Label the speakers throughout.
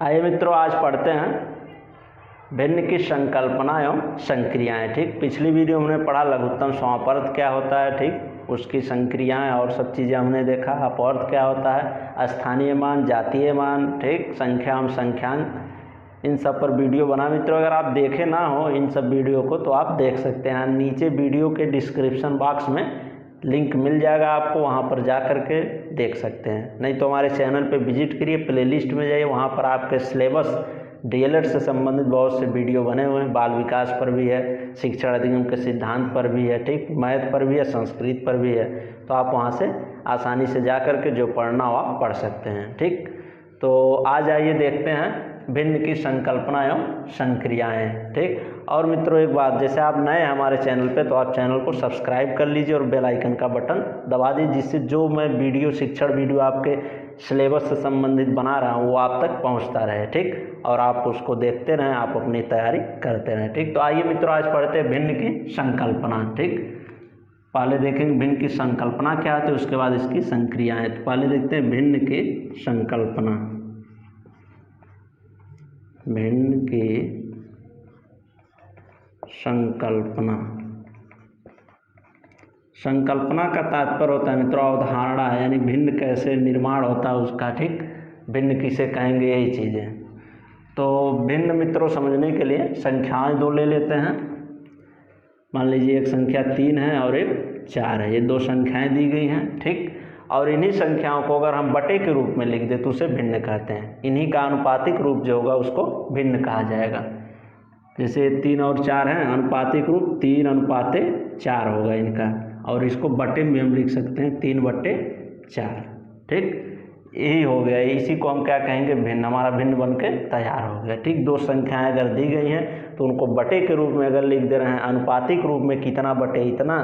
Speaker 1: आइए मित्रों, आज पढ़ते हैं भिन्न की संकल्पना एवं संक्रियाएं। ठीक, पिछली वीडियो में हमने पढ़ा लघुत्तम समापर्त क्या होता है, ठीक, उसकी संक्रियाएं और सब चीज़ें हमने देखा। अपवर्त क्या होता है, स्थानीय मान, जातीय मान, ठीक, संख्या एवं संख्यांक, इन सब पर वीडियो बना। मित्रों, अगर आप देखे ना हो इन सब वीडियो को तो आप देख सकते हैं, नीचे वीडियो के डिस्क्रिप्शन बॉक्स में लिंक मिल जाएगा आपको, वहाँ पर जा कर के देख सकते हैं। नहीं तो हमारे चैनल पे विजिट करिए, प्लेलिस्ट में जाइए, वहाँ पर आपके सिलेबस डीएलएड से संबंधित बहुत से वीडियो बने हुए हैं। बाल विकास पर भी है, शिक्षण अधिगम के सिद्धांत पर भी है, ठीक, मैथ पर भी है, संस्कृत पर भी है। तो आप वहाँ से आसानी से जा कर के जो पढ़ना हो आप पढ़ सकते हैं। ठीक, तो आज आइए देखते हैं भिन्न की संकल्पना एवं संक्रियाएं। ठीक, और मित्रों एक बात, जैसे आप नए हैं हमारे चैनल पे तो आप चैनल को सब्सक्राइब कर लीजिए और बेल आइकन का बटन दबा दीजिए, जिससे जो मैं वीडियो, शिक्षण वीडियो आपके सिलेबस से संबंधित बना रहा हूँ वो आप तक पहुँचता रहे। ठीक, और आप उसको देखते रहें, आप अपनी तैयारी करते रहें। ठीक, तो आइए मित्रों आज पढ़ते हैं भिन्न की संकल्पना। ठीक, पहले देखेंगे भिन्न की संकल्पना क्या है, तो उसके बाद इसकी संक्रियाएं। तो पहले देखते हैं भिन्न की संकल्पना। भिन्न की संकल्पना, संकल्पना का तात्पर्य होता है मित्रों अवधारणा है, यानी भिन्न कैसे निर्माण होता है उसका। ठीक, भिन्न किसे कहेंगे, यही चीज़ें। तो भिन्न मित्रों समझने के लिए संख्याएं दो ले लेते हैं। मान लीजिए एक संख्या 3 है और एक 4 है, ये दो संख्याएं दी गई हैं। ठीक, और इन्हीं संख्याओं को अगर हम बटे के रूप में लिख दें तो उसे भिन्न कहते हैं। इन्हीं का अनुपातिक रूप जो होगा उसको भिन्न कहा जाएगा। जैसे 3 और 4 हैं, अनुपातिक रूप 3:4 होगा इनका, और इसको बटे में हम लिख सकते हैं 3/4। ठीक, यही हो गया, इसी को हम क्या कहेंगे, भिन्न। हमारा भिन्न बन के तैयार हो गया। ठीक, दो संख्याएं अगर दी गई हैं तो उनको बटे के रूप में अगर लिख दे रहे हैं, अनुपातिक रूप में कितना बटे इतना,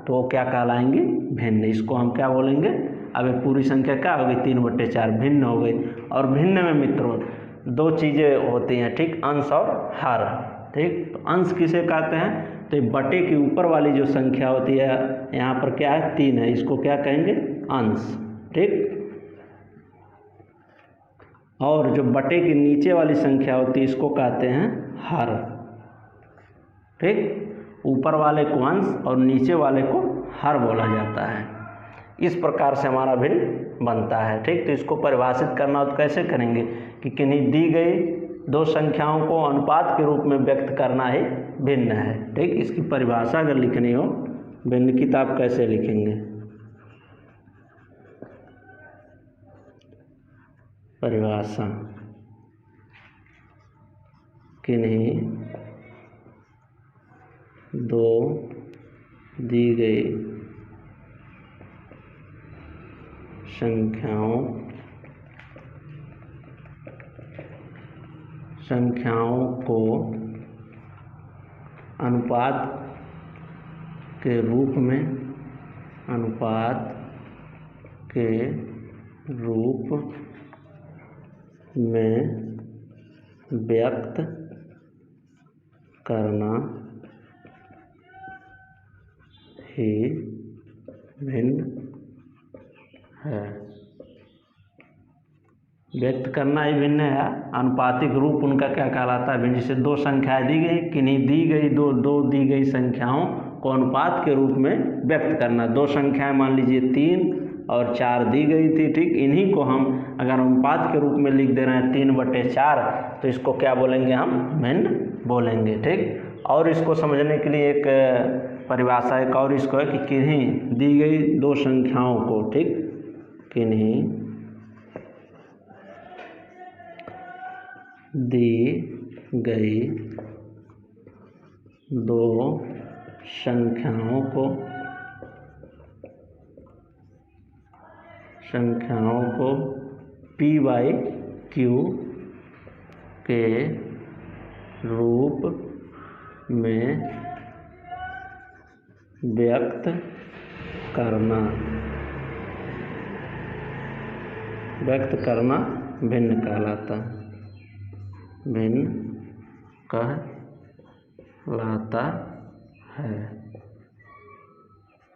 Speaker 1: तो वो क्या कहलाएंगे, भिन्न। इसको हम क्या बोलेंगे, अब ये पूरी संख्या क्या होगी, 3/4 भिन्न हो गई। और भिन्न में मित्रों दो चीज़ें होती हैं, ठीक, अंश और हर। ठीक, तो अंश किसे कहते हैं, तो बटे के ऊपर वाली जो संख्या होती है, यहाँ पर क्या है 3 है, इसको क्या कहेंगे, अंश। ठीक, और जो बटे के नीचे वाली संख्या होती है इसको कहते हैं हर। ठीक, ऊपर वाले को अंश और नीचे वाले को हर बोला जाता है। इस प्रकार से हमारा भिन्न बनता है। ठीक, तो इसको परिभाषित करना हो तो कैसे करेंगे कि किन्हीं दी गई दो संख्याओं को अनुपात के रूप में व्यक्त करना ही भिन्न है। ठीक, इसकी परिभाषा अगर लिखनी हो भिन्न की तो आप कैसे लिखेंगे, परिभाषा, किन्हीं दो दी गई संख्याओं को अनुपात के रूप में व्यक्त करना ही भिन्न है। व्यक्त करना ही भिन्न है। अनुपातिक रूप उनका क्या कहलाता है, भिन्न। जैसे दो संख्याएं दी गई, किन्हीं दी गई दो दी गई संख्याओं को अनुपात के रूप में व्यक्त करना। दो संख्याएं मान लीजिए 3 और 4 दी गई थी। ठीक, इन्हीं को हम अगर अनुपात के रूप में लिख दे रहे हैं 3/4, तो इसको क्या बोलेंगे, हम भिन्न बोलेंगे। ठीक, और इसको समझने के लिए एक परिभाषा एक और इसको है कि किन्हीं दी गई दो संख्याओं को, ठीक, किन्हीं दी गई दो संख्याओं को p/q के रूप में व्यक्त करना भिन्न कहलाता है।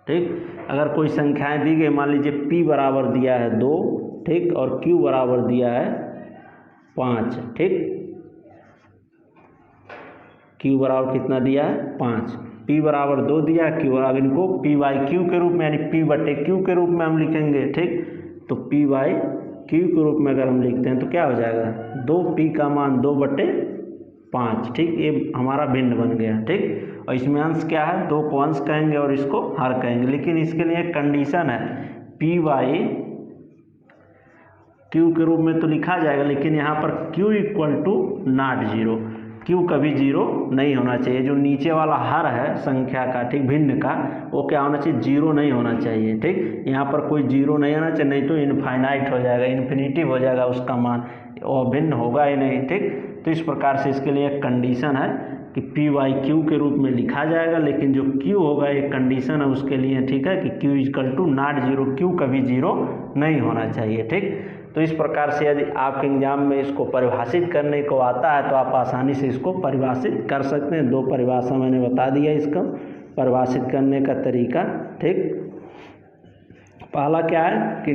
Speaker 1: ठीक, अगर कोई संख्याएं दी गई, मान लीजिए p बराबर दिया है 2, ठीक, और q बराबर दिया है 5, ठीक। Q बराबर कितना दिया है 5, P बराबर 2 दिया है, Q बराबर इनको P बाई Q के रूप में यानी P बटे Q के रूप में हम लिखेंगे, ठीक। तो P बाई Q के रूप में अगर हम लिखते हैं तो क्या हो जाएगा 2P का मान 2 बटे 5, ठीक। ये हमारा भिन्न बन गया, ठीक। और इसमें अंश क्या है, 2 को अंश कहेंगे और इसको हर कहेंगे, लेकिन इसके लिए एक कंडीशन है, P बाई Q के रूप में तो लिखा जाएगा, लेकिन यहाँ पर Q equal to not 0, Q कभी 0 नहीं होना चाहिए। जो नीचे वाला हर है संख्या का, ठीक, भिन्न का, वो क्या होना चाहिए 0 नहीं होना चाहिए, ठीक। यहाँ पर कोई 0 नहीं आना चाहिए, नहीं तो इनफाइनाइट हो जाएगा, इन्फिनिटिव हो जाएगा उसका मान, और भिन्न होगा ही नहीं, ठीक। तो इस प्रकार से इसके लिए एक कंडीशन है कि P बाई Q के रूप में लिखा जाएगा, लेकिन जो Q होगा एक कंडीशन है उसके लिए, ठीक है, कि Q equal to not 0, Q कभी 0 नहीं होना चाहिए, ठीक। तो इस प्रकार से यदि आपके एग्जाम में इसको परिभाषित करने को आता है तो आप आसानी से इसको परिभाषित कर सकते हैं। 2 परिभाषा मैंने बता दिया इसका परिभाषित करने का तरीका, ठीक। पहला क्या है कि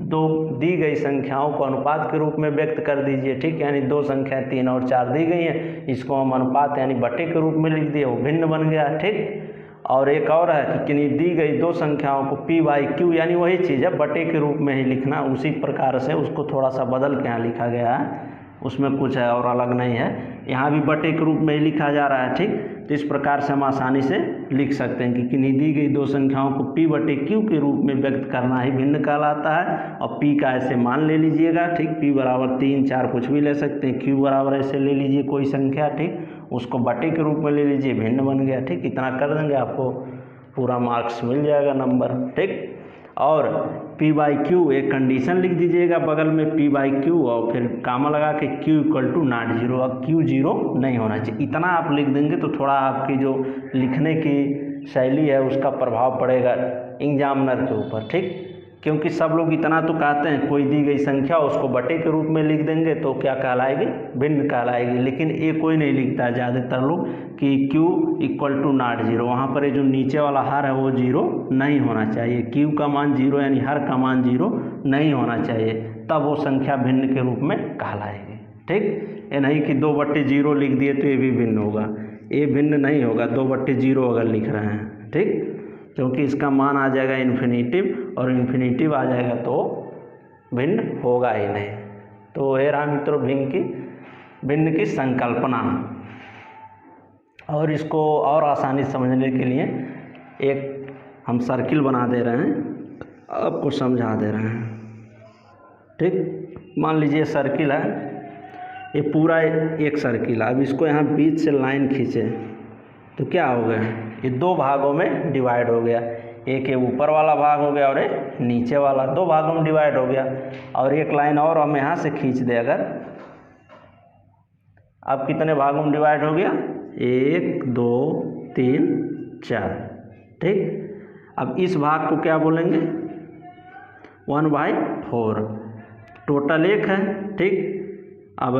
Speaker 1: 2 दी गई संख्याओं को अनुपात के रूप में व्यक्त कर दीजिए, ठीक, यानी 2 संख्या 3 और 4 दी गई हैं, इसको हम अनुपात यानी बटे के रूप में लिख दिए, वो भिन्न बन गया, ठीक। और एक और है कि दी गई 2 संख्याओं को P बाई Q यानी वही चीज़ है बटे के रूप में ही लिखना, उसी प्रकार से उसको थोड़ा सा बदल के यहाँ लिखा गया है, उसमें कुछ है और अलग नहीं है, यहाँ भी बटे के रूप में ही लिखा जा रहा है, ठीक। तो इस प्रकार से हम आसानी से लिख सकते हैं कि दी गई 2 संख्याओं को P बटे Q के रूप में व्यक्त करना ही भिन्न कहलाता है। और P का ऐसे मान ले लीजिएगा, ठीक, P बराबर 3, 4 कुछ भी ले सकते हैं, Q बराबर ऐसे ले लीजिए कोई संख्या, ठीक, उसको बटे के रूप में ले लीजिए, भिन्न बन गया, ठीक। इतना कर देंगे आपको पूरा मार्क्स मिल जाएगा, नंबर, ठीक। और P बाई Q एक कंडीशन लिख दीजिएगा बगल में P बाई Q और फिर कामा लगा के Q इक्वल टू नॉट 0, अब Q 0 नहीं होना चाहिए। इतना आप लिख देंगे तो थोड़ा आपकी जो लिखने की शैली है उसका प्रभाव पड़ेगा एग्जामिनर के ऊपर, ठीक। क्योंकि सब लोग इतना तो कहते हैं, कोई दी गई संख्या उसको बटे के रूप में लिख देंगे तो क्या कहलाएगी, भिन्न कहलाएगी, लेकिन ये कोई नहीं लिखता है ज़्यादातर लोग कि Q इक्वल टू नॉट 0, वहाँ पर ये जो नीचे वाला हर है वो 0 नहीं होना चाहिए, Q का मान 0 यानी हर का मान 0 नहीं होना चाहिए, तब वो संख्या भिन्न के रूप में कहलाएगी, ठीक। ये नहीं कि 2 बटे 0 लिख दिए तो ये भी भिन्न होगा, ये भिन्न नहीं होगा 2 बटे 0 अगर लिख रहे हैं, ठीक, क्योंकि इसका मान आ जाएगा इन्फिनिटिव और इन्फिनिटिव आ जाएगा तो भिन्न होगा ही नहीं। तो ये रहा मित्रों भिन्न की संकल्पना। और इसको और आसानी समझने के लिए एक हम सर्किल बना दे रहे हैं, आपको समझा दे रहे हैं, ठीक। मान लीजिए सर्किल है, ये पूरा एक सर्किल है, अब इसको यहाँ बीच से लाइन खींचे तो क्या हो गया, ये 2 भागों में डिवाइड हो गया, एक ये ऊपर वाला भाग हो गया और एक नीचे वाला, 2 भागों में डिवाइड हो गया। और एक लाइन और हम यहाँ से खींच दे अगर, अब कितने भागों में डिवाइड हो गया, 1 2 3 4, ठीक। अब इस भाग को क्या बोलेंगे 1/4, टोटल 1 है, ठीक। अब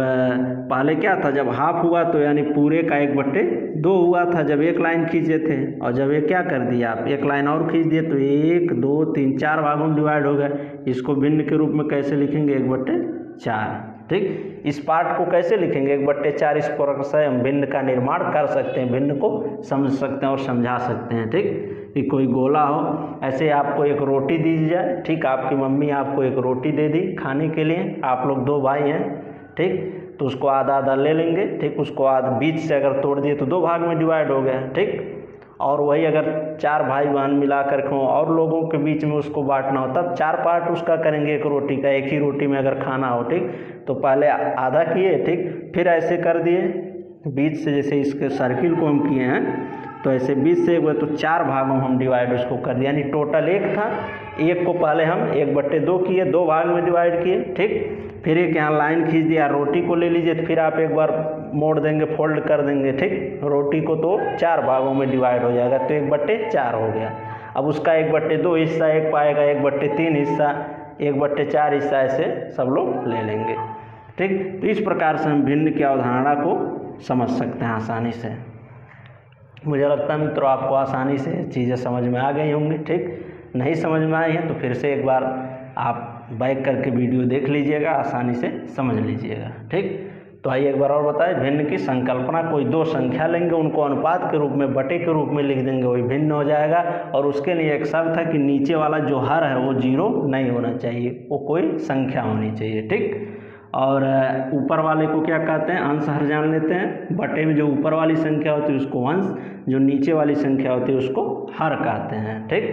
Speaker 1: पहले क्या था, जब हाफ हुआ तो यानी पूरे का 1/2 हुआ था जब एक लाइन खींचे थे, और जब ये क्या कर दिया आप एक लाइन और खींच दिए तो 1 2 3 4 भागों में डिवाइड हो गया। इसको भिन्न के रूप में कैसे लिखेंगे 1/4, ठीक। इस पार्ट को कैसे लिखेंगे 1/4, इस प्रकार से हम भिन्न का निर्माण कर सकते हैं, भिन्न को समझ सकते हैं और समझा सकते हैं, ठीक। कि कोई गोला हो, ऐसे आपको एक रोटी दी जाए, ठीक, आपकी मम्मी आपको एक रोटी दे दी खाने के लिए, आप लोग 2 भाई हैं, ठीक, तो उसको आधा आधा ले लेंगे, ठीक, उसको बीच से अगर तोड़ दिए तो 2 भाग में डिवाइड हो गया, ठीक। और वही अगर 4 भाई बहन मिला कर के और लोगों के बीच में उसको बांटना हो तब 4 पार्ट उसका करेंगे एक रोटी का, एक ही रोटी में अगर खाना हो, ठीक, तो पहले आधा किए, ठीक, फिर ऐसे कर दिए बीच से, जैसे इसके सर्किल को हम किए हैं तो ऐसे बीच से तो 4 भागों में हम डिवाइड उसको कर दिया, यानी टोटल 1 था, 1 को पहले हम 1/2 किए, 2 भाग में डिवाइड किए, ठीक। फिर एक यहाँ लाइन खींच दिया, रोटी को ले लीजिए, फिर आप एक बार मोड़ देंगे, फोल्ड कर देंगे, ठीक, रोटी को तो 4 भागों में डिवाइड हो जाएगा तो 1/4 हो गया। अब उसका 1/2 हिस्सा एक पाएगा, 1/3 हिस्सा, 1/4 हिस्सा, ऐसे सब लोग ले लेंगे, ठीक। तो इस प्रकार से हम भिन्न की अवधारणा को समझ सकते हैं आसानी से। मुझे लगता है मित्रों आपको आसानी से चीज़ें समझ में आ गई होंगी, ठीक। नहीं समझ में आई है तो फिर से एक बार आप बैक करके वीडियो देख लीजिएगा, आसानी से समझ लीजिएगा। ठीक, तो आइए एक बार और बताएं। भिन्न की संकल्पना, कोई दो संख्या लेंगे, उनको अनुपात के रूप में, बटे के रूप में लिख देंगे, वही भिन्न हो जाएगा। और उसके लिए एक शर्त है कि नीचे वाला जो हर है वो 0 नहीं होना चाहिए, वो कोई संख्या होनी चाहिए। ठीक, और ऊपर वाले को क्या कहते हैं, अंश हर जान लेते हैं। बटे में जो ऊपर वाली संख्या होती है उसको अंश, जो नीचे वाली संख्या होती है उसको हर कहते हैं। ठीक,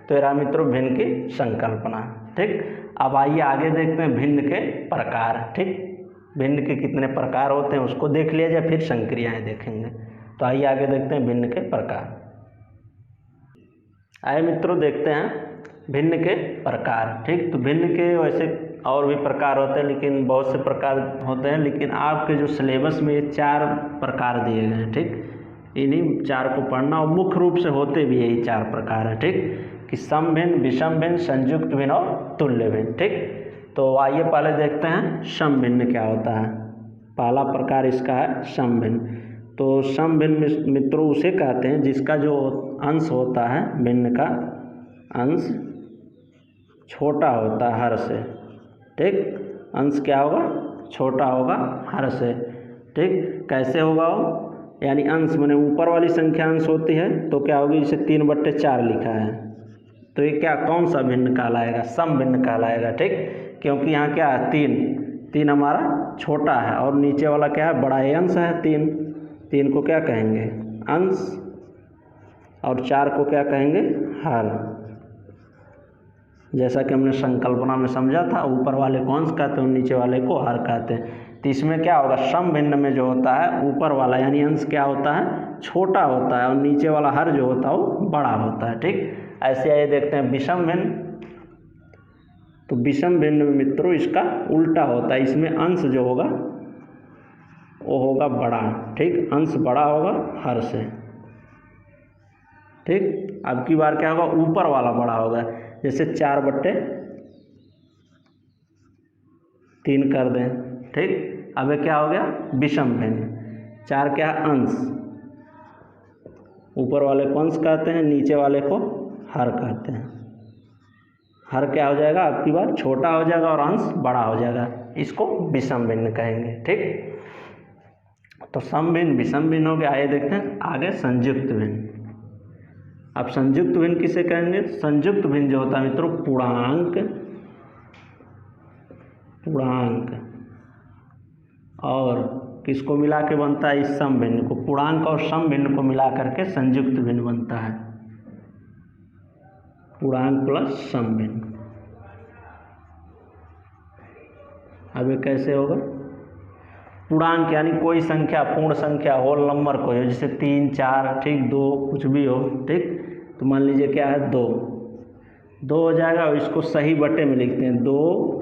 Speaker 1: तो रहा मित्रों भिन्न की संकल्पना। ठीक, अब आइए आगे देखते हैं भिन्न के प्रकार। ठीक, भिन्न के कितने प्रकार होते हैं उसको देख लिया जाए, फिर संक्रियाएं देखेंगे। तो आइए आगे देखते हैं भिन्न के प्रकार। आइए मित्रों देखते हैं भिन्न के प्रकार। ठीक, तो भिन्न के वैसे और भी प्रकार होते हैं, लेकिन बहुत से प्रकार होते हैं, लेकिन आपके जो सिलेबस में ये 4 प्रकार दिए गए हैं। ठीक, इन्हीं 4 को पढ़ना, और मुख्य रूप से होते भी यही 4 प्रकार हैं। ठीक, कि सम भिन्न, विषम भिन्न, संयुक्त भिन्न और तुल्य भिन्न। ठीक, तो आइए पहले देखते हैं सम भिन्न क्या होता है। पहला प्रकार इसका है सम भिन्न। तो सम भिन्न मित्रों उसे कहते हैं जिसका जो अंश होता है, भिन्न का अंश छोटा होता है हर से। ठीक, अंश क्या होगा, छोटा होगा हर से। ठीक, कैसे होगा वो, यानी अंश माने ऊपर वाली संख्या अंश होती है तो क्या होगी, जैसे 3/4 लिखा है तो ये क्या, कौन सा भिन्न कहलाएगा, सम भिन्न कहलाएगा। ठीक, क्योंकि यहाँ क्या है, 3 हमारा छोटा है और नीचे वाला क्या है, बड़ा अंश है 3 को क्या कहेंगे, अंश, और 4 को क्या कहेंगे, हर। जैसा कि हमने संकल्पना में समझा था, ऊपर वाले को अंश कहते हैं, नीचे वाले को हर कहते हैं। तो इसमें क्या होगा, सम भिन्न में जो होता है ऊपर वाला यानी अंश क्या होता है, छोटा होता है, और नीचे वाला हर जो होता है वो बड़ा होता है। ठीक, ऐसे आइए देखते हैं विषम भिन्न। तो विषम भिन्न में मित्रों इसका उल्टा होता है, इसमें अंश जो होगा वो होगा बड़ा। ठीक, अंश बड़ा होगा हर से। ठीक, अब की बार क्या होगा, ऊपर वाला बड़ा होगा, जैसे 4/3 कर दें। ठीक, अब क्या हो गया, विषम भिन्न। 4 क्या है, अंश, ऊपर वाले को अंश कहते हैं, नीचे वाले को हर कहते हैं। हर क्या हो जाएगा, अब की बार छोटा हो जाएगा और अंश बड़ा हो जाएगा, इसको विषम भिन्न कहेंगे। ठीक, तो सम भिन्न, विषम भिन्न हो गया। आइए देखते हैं आगे संयुक्त भिन्न। अब संयुक्त भिन्न किसे कहेंगे, संयुक्त भिन्न जो होता है मित्रों पूर्णांक और किसको मिला के बनता है, इस सम भिन्न को, पूर्णांक और सम भिन्न को मिला करके संयुक्त भिन्न बनता है, पूर्णांक प्लस सम भिन्न। अब ये कैसे होगा, पूर्णांक यानी कोई संख्या, पूर्ण संख्या, होल नंबर कोई हो, जैसे 3, 4, ठीक, 2 कुछ भी हो। ठीक, तो मान लीजिए क्या है, 2 हो जाएगा, और इसको सही बटे में लिखते हैं, 2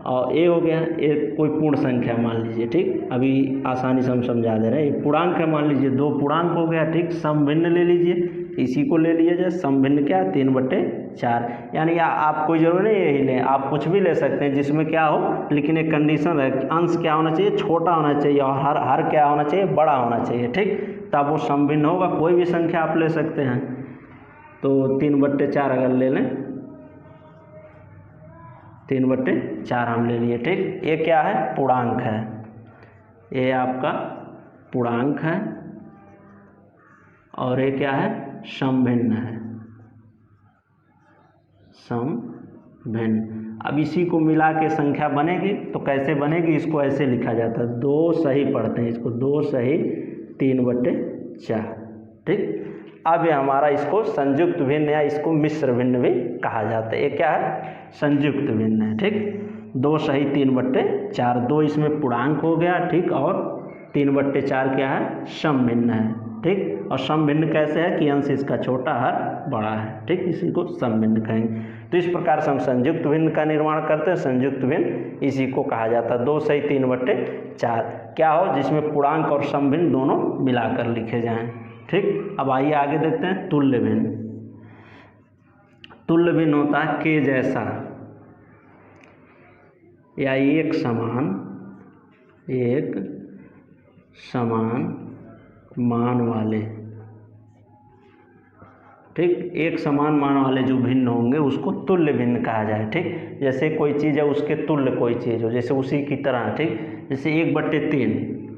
Speaker 1: और ए हो गया, एक कोई पूर्ण संख्या मान लीजिए। ठीक, अभी आसानी से हम समझा दे रहे हैं, ये पूर्णांक है, मान लीजिए 2 पूर्णांक हो गया। ठीक, सम भिन्न ले लीजिए, इसी को ले लिया जाए, सम भिन्न क्या, 3/4। यानी आप कोई जरूरी नहीं यही लें, आप कुछ भी ले सकते हैं जिसमें क्या हो, लेकिन एक कंडीशन है, अंश क्या होना चाहिए, छोटा होना चाहिए, और हर क्या होना चाहिए, बड़ा होना चाहिए। ठीक, तब वो सम भिन्न होगा। कोई भी संख्या आप ले सकते हैं, तो 3/4 अगर ले लें, 3/4 हम ले लिए। ठीक, ये क्या है, पूर्णांक है, ये आपका पूर्णांक है, और ये क्या है, सम भिन्न है, सम भिन्न। अब इसी को मिला के संख्या बनेगी, तो कैसे बनेगी, इसको ऐसे लिखा जाता है, 2 सही पढ़ते हैं इसको, 2 सही 3/4। ठीक, अब ये हमारा इसको संयुक्त भिन्न या इसको मिश्र भिन्न भी कहा जाता है। ये क्या है, संयुक्त भिन्न है। ठीक, 2 सही 3/4, 2 इसमें पूर्णांक हो गया। ठीक, और 3/4 क्या है, सम भिन्न है। ठीक, और सम भिन्न कैसे है कि अंश इसका छोटा हर बड़ा है। ठीक, इसी को सम भिन्न कहेंगे। तो इस प्रकार से हम संयुक्त भिन्न का निर्माण करते हैं। संयुक्त भिन्न इसी को कहा जाता है, 2 सही 3/4 क्या हो, जिसमें पूर्णांक और सम भिन्न दोनों मिलाकर लिखे जाएं। ठीक, अब आइए आगे देखते हैं तुल्य भिन्न। तुल्य भिन्न होता है के जैसा या एक समान मान वाले ठीक, एक समान मान वाले जो भिन्न होंगे उसको तुल्य भिन्न कहा जाए। ठीक, जैसे कोई चीज़ है उसके तुल्य कोई चीज़ हो, जैसे उसी की तरह। ठीक, जैसे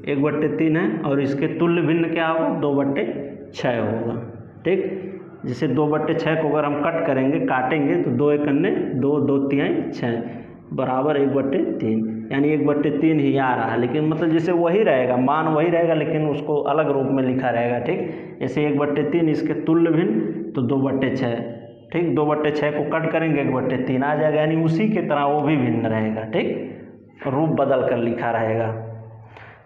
Speaker 1: 1/3 है और इसके तुल्य भिन्न क्या होगा, 2/6 होगा। ठीक, जैसे 2/6 को अगर हम कट करेंगे, काटेंगे तो 2 एकन्ने 2, 2 तिहाई 6 बराबर 1/3, यानी 1/3 ही आ रहा है, लेकिन मतलब जैसे वही रहेगा, मान वही रहेगा लेकिन उसको अलग रूप में लिखा रहेगा। ठीक, जैसे 1/3 इसके तुल्य भिन्न तो 2/6। ठीक, 2/6 को कट करेंगे 1/3 आ जाएगा, यानी उसी की तरह वो भी भिन्न रहेगा। ठीक, रूप बदल कर लिखा रहेगा।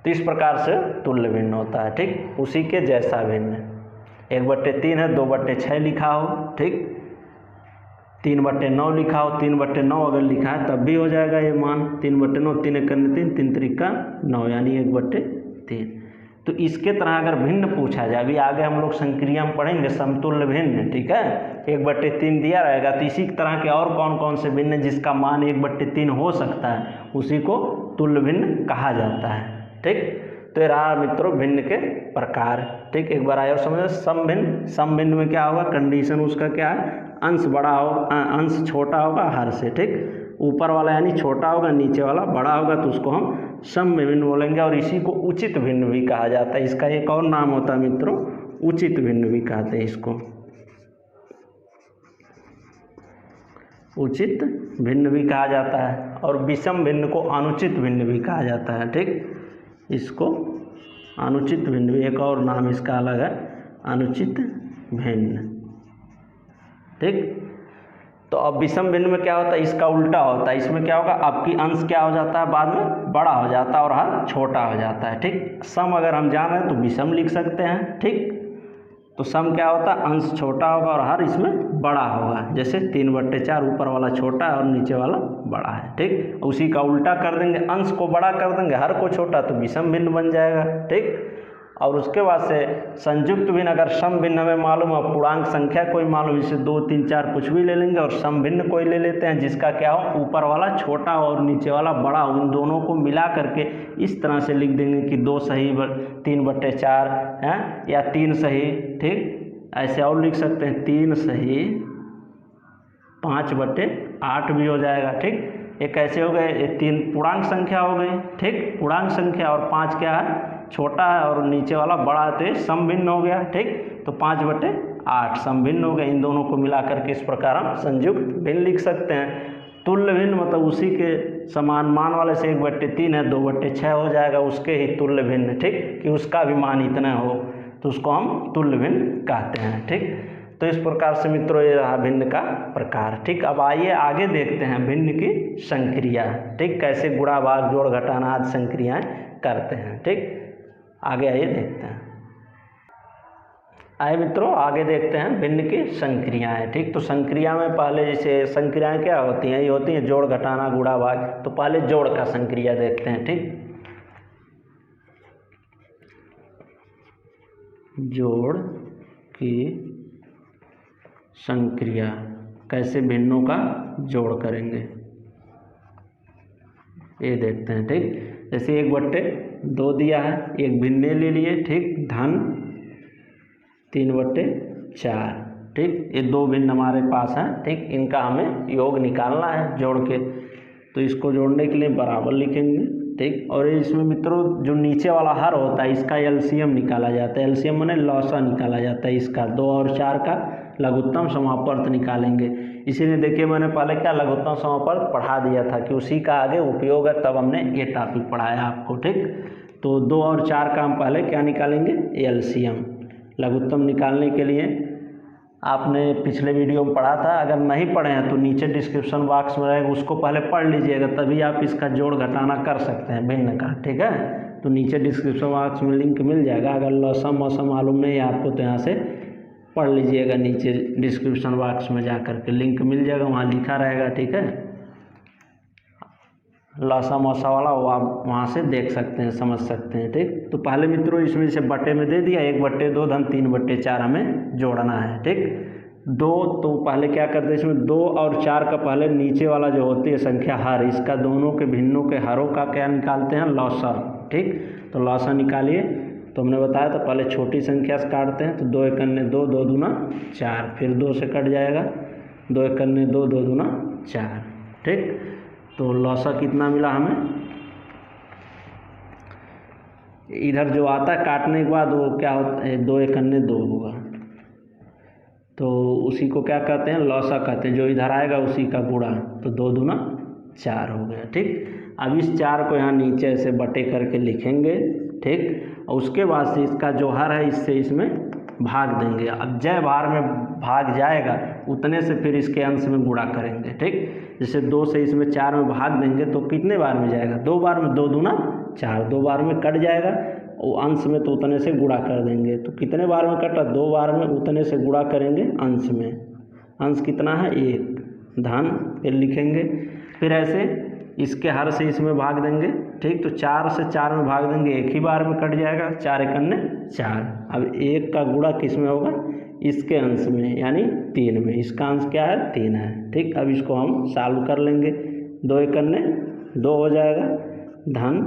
Speaker 1: तो इस प्रकार से तुल्य भिन्न होता है। ठीक, उसी के जैसा भिन्न। 1/3 है, 2/6 लिखा हो। ठीक, 3/9 लिखा हो, 3/9 अगर लिखा है तब भी हो जाएगा ये मान। 3/9, 3 एकन्ने 3, 3 त्रिका 9, यानी 1/3। तो इसके तरह अगर भिन्न पूछा जाए, अभी आगे हम लोग संक्रिया में पढ़ेंगे समतुल्य भिन्न। ठीक है, 1/3 दिया रहेगा, तो इसी तरह के और कौन कौन से भिन्न जिसका मान 1/3 हो सकता है, उसी को तुल्य भिन्न कहा जाता है। ठीक, तो ये रहा मित्रों भिन्न के प्रकार। ठीक, एक बार आए और समझो सम भिन्न। सम भिन्न में क्या होगा, कंडीशन उसका क्या है, अंश बड़ा हो, अंश छोटा होगा हर से। ठीक, ऊपर वाला यानी छोटा होगा, नीचे वाला बड़ा होगा, तो उसको हम सम भिन्न बोलेंगे। और इसी को उचित भिन्न भी कहा जाता है। इसका एक और नाम होता है मित्रों, उचित भिन्न भी कहते हैं इसको। उचित भिन्न भी कहा जाता है, और विषम भिन्न को अनुचित भिन्न भी कहा जाता है। ठीक, इसको अनुचित भिन्न भी, एक और नाम इसका अलग है, अनुचित भिन्न। ठीक, तो अब विषम भिन्न में क्या होता है, इसका उल्टा होता है। इसमें क्या होगा, आपकी अंश क्या हो जाता है, बाद में बड़ा हो जाता है और हर छोटा हो जाता है। ठीक, सम अगर हम जान रहे हैं तो विषम लिख सकते हैं। ठीक, तो सम क्या होता है, अंश छोटा होगा और हर इसमें बड़ा होगा। जैसे 3/4 ऊपर वाला छोटा है और नीचे वाला बड़ा है। ठीक, उसी का उल्टा कर देंगे, अंश को बड़ा कर देंगे, हर को छोटा, तो विषम भिन्न बन जाएगा। ठीक, और उसके बाद से संयुक्त भिन्न, अगर सम भिन्न हमें मालूम है, पूर्णांक संख्या कोई मालूम, इसे 2, 3, 4 कुछ भी ले लेंगे, और सम भिन्न कोई ले लेते हैं जिसका क्या हो, ऊपर वाला छोटा और नीचे वाला बड़ा हो। उन दोनों को मिला करके इस तरह से लिख देंगे कि 2 सही 3/4 है, या 3 सही। ठीक, ऐसे और लिख सकते हैं, 3 सही 5/8 भी हो जाएगा। ठीक, ये कैसे हो गए, ये 3 पूर्णांक संख्या हो गई। ठीक, पूर्णांक संख्या, और 5 क्या है, छोटा है, और नीचे वाला बड़ा है, तो ये सम भिन्न हो गया। ठीक, तो 5/8 सम भिन्न हो गए। इन दोनों को मिला करके इस प्रकार हम संयुक्त भिन्न लिख सकते हैं। तुल्य भिन्न मतलब उसी के समान मान वाले से 1/3 है, 2/6 हो जाएगा, उसके ही तुल्य भिन्न। ठीक, कि उसका भी मान इतना हो, तो उसको हम तुल्य भिन्न कहते हैं। ठीक, तो इस प्रकार से मित्रों ये रहा भिन्न का प्रकार। ठीक, अब आइए आगे देखते हैं भिन्न की संक्रिया। ठीक, कैसे गुणा भाग जोड़ घटाना आदि संक्रियाएं करते हैं। ठीक, आगे आइए देखते हैं। आइए मित्रों आगे देखते हैं भिन्न की संक्रियाएं। ठीक, तो संक्रिया में पहले जैसे संक्रियाएं क्या होती हैं, ये होती हैं जोड़ घटाना गुणा भाग। तो पहले जोड़ का संक्रिया देखते हैं। ठीक, जोड़ की संक्रिया, कैसे भिन्नों का जोड़ करेंगे ये देखते हैं। ठीक, जैसे 1/2 दिया है, एक भिन्न ले लिए। ठीक, धन 3/4। ठीक, ये 2 भिन्न हमारे पास हैं। ठीक, इनका हमें योग निकालना है जोड़ के, तो इसको जोड़ने के लिए बराबर लिखेंगे। ठीक, और इसमें मित्रों जो नीचे वाला हर होता है इसका एलसीएम निकाला जाता है। एलसीएम माने लौसा निकाला जाता है इसका। 2 और 4 का लघुत्तम समापर्त निकालेंगे। इसीलिए देखिए मैंने पहले क्या लघुत्तम समापर्त पढ़ा दिया था कि उसी का आगे उपयोग है, तब हमने ये टॉपिक पढ़ाया आपको। ठीक, तो 2 और 4 का हम पहले क्या निकालेंगे, एलसीएम। लघुत्तम निकालने के लिए आपने पिछले वीडियो में पढ़ा था, अगर नहीं पढ़े हैं तो नीचे डिस्क्रिप्शन बॉक्स में रहेगा, उसको पहले पढ़ लीजिएगा, तभी आप इसका जोड़ घटाना कर सकते हैं भिन्न का। ठीक है, तो नीचे डिस्क्रिप्शन बॉक्स में लिंक मिल जाएगा। अगर लौसम मौसम मालूम नहीं है आपको तो यहाँ से पढ़ लीजिएगा, नीचे डिस्क्रिप्शन बॉक्स में जा करके लिंक मिल जाएगा, वहाँ लिखा रहेगा। ठीक है, लौसा मौसा वाला वो आप वहाँ से देख सकते हैं, समझ सकते हैं। ठीक, तो पहले मित्रों इसमें से बटे में दे दिया 1/2 धन 3/4 हमें जोड़ना है। ठीक, 2 तो पहले क्या करते हैं, इसमें 2 और 4 का पहले नीचे वाला जो होती है संख्या हर, इसका दोनों के भिन्नों के हरों का क्या निकालते हैं, लौसा। ठीक, तो लौसा निकालिए, तो हमने बताया था पहले छोटी संख्या से काटते हैं, तो 2 एक अन्य 2, 2 दूना 4, फिर 2 से कट जाएगा, 2 एक अन्य 2, 2 दूना 4। ठीक, तो लौसा कितना मिला हमें, इधर जो आता है काटने के बाद वो क्या होता है, 2 एक अन्य 2 होगा, तो उसी को क्या कहते हैं, लौसा कहते हैं। जो इधर आएगा उसी का गुणा, तो 2 दूना 4 हो गया। ठीक, अब इस 4 को यहाँ नीचे ऐसे बटे करके लिखेंगे। ठीक, और उसके बाद से इसका जो हर है इससे इसमें भाग देंगे। अब जय बार में भाग जाएगा उतने से फिर इसके अंश में गुणा करेंगे। ठीक, जैसे 2 से इसमें 4 में भाग देंगे तो कितने बार में जाएगा, 2 बार में, 2 दूना 4, 2 बार में कट जाएगा, और अंश में तो उतने से गुणा कर देंगे। तो कितने बार में कटा, 2 बार में, उतने से गुणा करेंगे अंश में। अंश कितना है 1, धन, फिर लिखेंगे, फिर ऐसे इसके हर से इसमें भाग देंगे। ठीक, तो 4 से 4 में भाग देंगे, एक ही बार में कट जाएगा, 4 एक अन्य 4। अब 1 का गुणा किस में होगा, इसके अंश में, यानी 3 में। इसका अंश क्या है, 3 है। ठीक, अब इसको हम सॉल्व कर लेंगे, 2 एक अन्य 2 हो जाएगा, धन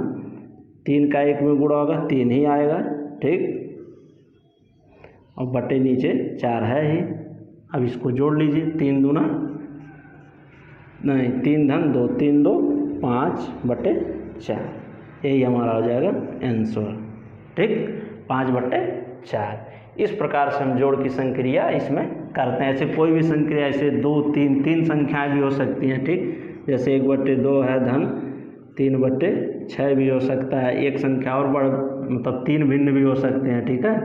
Speaker 1: 3 का 1 में गुणा होगा, 3 ही आएगा। ठीक, और बटे नीचे 4 है ही। अब इसको जोड़ लीजिए, 3 दूना नहीं 3 धन 2, 3 2 5 बटे 4, यही हमारा हो जाएगा आंसर। ठीक, 5 बटे 4। इस प्रकार से हम जोड़ की संक्रिया इसमें करते हैं। ऐसे कोई भी संक्रिया, ऐसे 2 3 3 संख्याएं भी हो सकती हैं। ठीक, जैसे 1 बटे 2 है, धन 3 बटे 6 भी हो सकता है। एक संख्या और बड़, मतलब 3 भिन्न भी हो सकते हैं। ठीक है,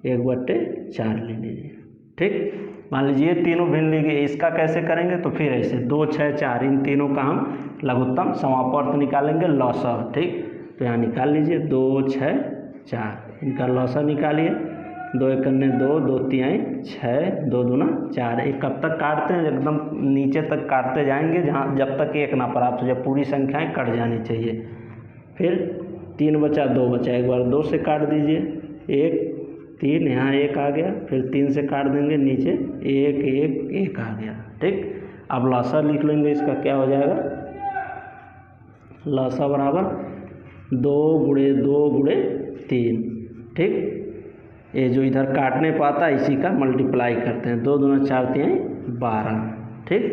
Speaker 1: 1 बटे 4 ले लीजिए। ठीक, मान लीजिए तीनों भिन्न लीजिए, इसका कैसे करेंगे, तो फिर ऐसे 2 6 4, इन तीनों का हम लघुत्तम समापवर्त निकालेंगे, लौसा। ठीक, तो यहाँ निकाल लीजिए, 2 6 4, इनका लौसा निकालिए, 2 एक अन्य 2, 2 तिहाई 6, 2 दूना 4। एक कब तक काटते हैं, एकदम नीचे तक काटते जाएंगे, जहाँ जब तक 1 ना प्राप्त हो जाए, पूरी संख्याएं कट जानी चाहिए। फिर 3 बचा 2 बचा, एक बार 2 से काट दीजिए, 1 3, यहाँ 1 आ गया, फिर 3 से काट देंगे, नीचे 1 1 1 आ गया। ठीक, अब लौसा लिख लेंगे, इसका क्या हो जाएगा, लौसा बराबर 2 गुणे 2 गुणे 3। ठीक, ये जो इधर काटने पाता है इसी का मल्टीप्लाई करते हैं, 2 दूना 4 3 12। ठीक,